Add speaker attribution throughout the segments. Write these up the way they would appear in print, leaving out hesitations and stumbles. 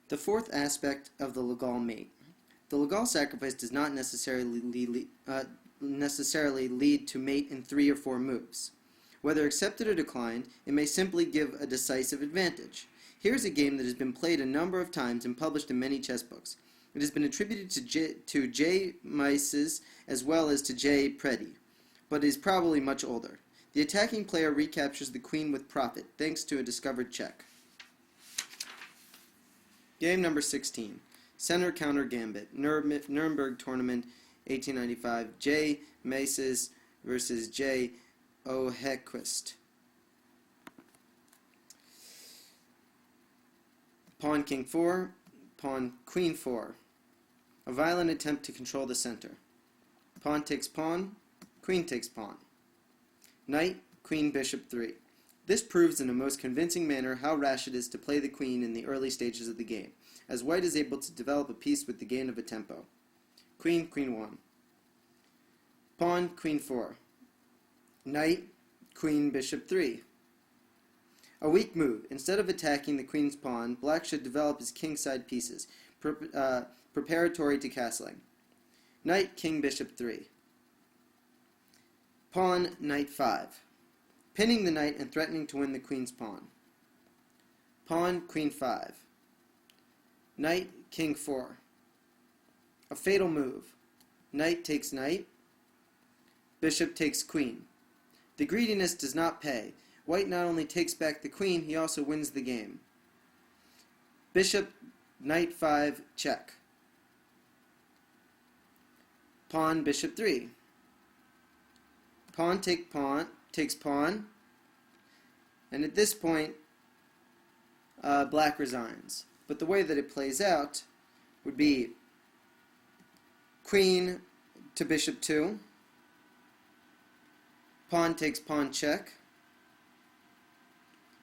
Speaker 1: The fourth aspect of the legal mate. The legal sacrifice does not necessarily lead to mate in 3 or 4 moves. Whether accepted or declined, it may simply give a decisive advantage. Here is a game that has been played a number of times and published in many chess books. It has been attributed to J. Mises as well as to J. Preddy, but is probably much older. The attacking player recaptures the queen with profit, thanks to a discovered check. Game number 16. Center Counter Gambit. Nuremberg Tournament, 1895. J. Mises versus J. Ohequist. Pawn King 4, Pawn Queen 4. A violent attempt to control the center. Pawn takes pawn, Queen takes pawn. Knight, Queen, Bishop 3. This proves in a most convincing manner how rash it is to play the queen in the early stages of the game, as white is able to develop a piece with the gain of a tempo. Queen, Queen 1. Pawn, Queen 4. Knight, Queen, Bishop 3. A weak move. Instead of attacking the queen's pawn, black should develop his kingside pieces, preparatory to castling. Knight, King, Bishop 3. Pawn, Knight 5. Pinning the knight and threatening to win the queen's pawn. Pawn, Queen 5. Knight, King 4. A fatal move. Knight takes knight. Bishop takes queen. The greediness does not pay. White not only takes back the queen, he also wins the game. Bishop, Knight 5, check. Pawn, Bishop 3. Pawn takes pawn, and at this point, black resigns. But the way that it plays out would be queen to bishop 2, pawn takes pawn check,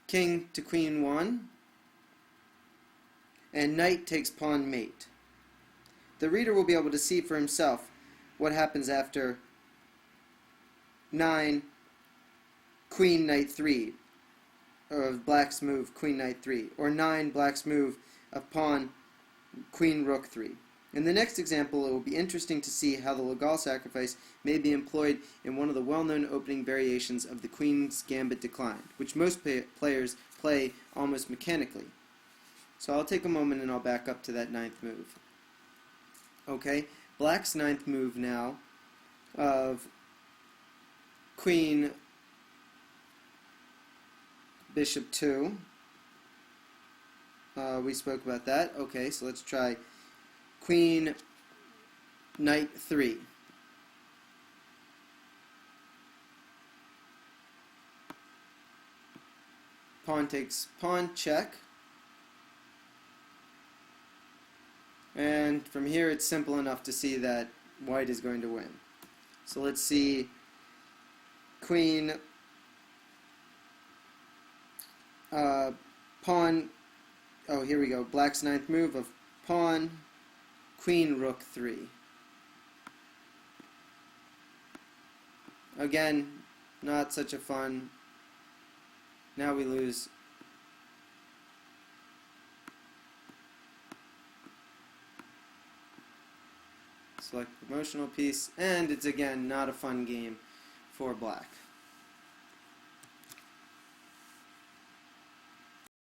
Speaker 1: king to queen 1, and knight takes pawn mate. The reader will be able to see for himself what happens after 9, queen knight 3, of black's move queen knight 3, or 9, black's move of pawn queen rook 3. In the next example, it will be interesting to see how the legal sacrifice may be employed in one of the well-known opening variations of the Queen's Gambit Declined, which most players play almost mechanically. So I'll take a moment and I'll back up to that 9th move. Okay, black's 9th move now of queen bishop 2. We spoke about that. Okay, so let's try queen knight 3. Pawn takes pawn check. And from here it's simple enough to see that white is going to win. So let's see queen pawn, oh here we go, black's 9th move of pawn queen rook 3. Again, not such a fun. Now we lose. Select promotional piece, and it's again not a fun game for black.